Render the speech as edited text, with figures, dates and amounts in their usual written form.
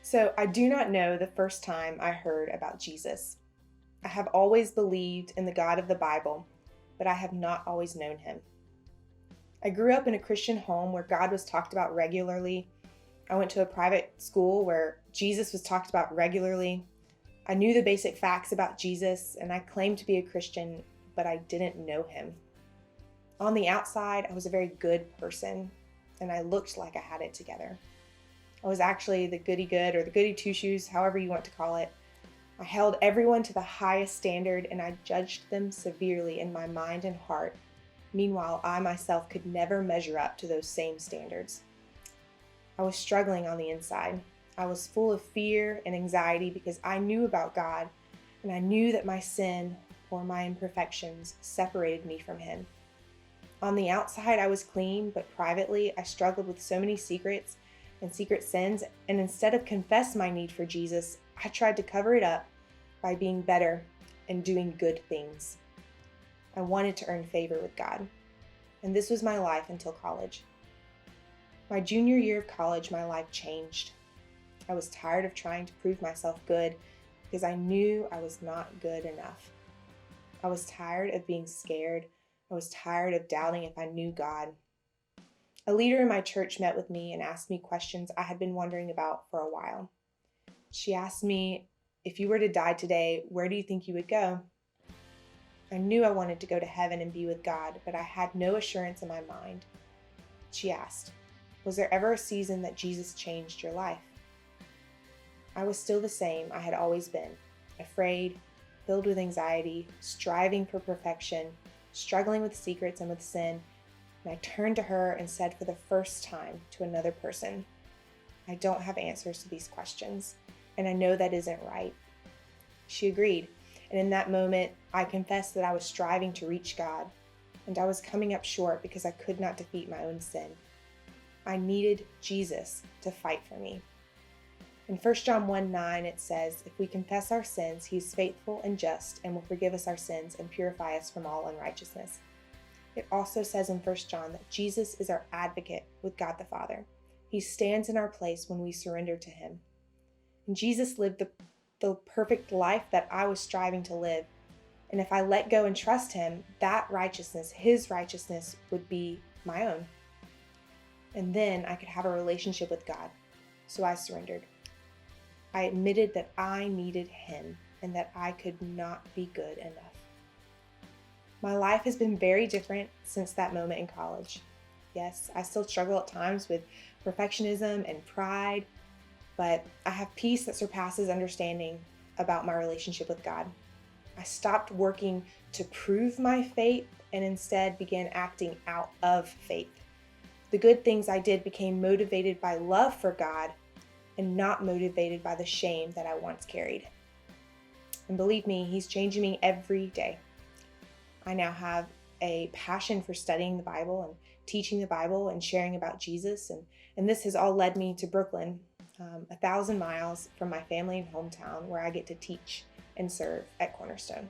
So I do not know the first time I heard about Jesus. I have always believed in the God of the Bible, but I have not always known him. I grew up in a Christian home where God was talked about regularly. I went to a private school where Jesus was talked about regularly. I knew the basic facts about Jesus, and I claimed to be a Christian, but I didn't know him. On the outside, I was a very good person, and I looked like I had it together. I was actually the goody good or the goody two shoes, however you want to call it. I held everyone to the highest standard, and I judged them severely in my mind and heart. Meanwhile, I myself could never measure up to those same standards. I was struggling on the inside. I was full of fear and anxiety because I knew about God, and I knew that my sin or my imperfections separated me from him. On the outside, I was clean, but privately, I struggled with so many secrets and secret sins, and instead of confess my need for Jesus, I tried to cover it up by being better and doing good things. I wanted to earn favor with God, and this was my life until college. My junior year of college, my life changed. I was tired of trying to prove myself good because I knew I was not good enough. I was tired of being scared. I was tired of doubting if I knew God. A leader in my church met with me and asked me questions I had been wondering about for a while. She asked me, if you were to die today, where do you think you would go? I knew I wanted to go to heaven and be with God, but I had no assurance in my mind. She asked, was there ever a season that Jesus changed your life? I was still the same I had always been, afraid, filled with anxiety, striving for perfection, struggling with secrets and with sin. And I turned to her and said for the first time to another person, I don't have answers to these questions, and I know that isn't right. She agreed, and in that moment, I confessed that I was striving to reach God, and I was coming up short because I could not defeat my own sin. I needed Jesus to fight for me. In 1 John 1:9, it says, if we confess our sins, he is faithful and just and will forgive us our sins and purify us from all unrighteousness. It also says in 1 John that Jesus is our advocate with God the Father. He stands in our place when we surrender to him. And Jesus lived the perfect life that I was striving to live. And if I let go and trust him, that righteousness, his righteousness, would be my own. And then I could have a relationship with God. So I surrendered. I admitted that I needed him and that I could not be good enough. My life has been very different since that moment in college. Yes, I still struggle at times with perfectionism and pride, but I have peace that surpasses understanding about my relationship with God. I stopped working to prove my faith and instead began acting out of faith. The good things I did became motivated by love for God and not motivated by the shame that I once carried. And believe me, he's changing me every day. I now have a passion for studying the Bible and teaching the Bible and sharing about Jesus. And this has all led me to Brooklyn, 1,000 miles from my family and hometown, where I get to teach and serve at Cornerstone.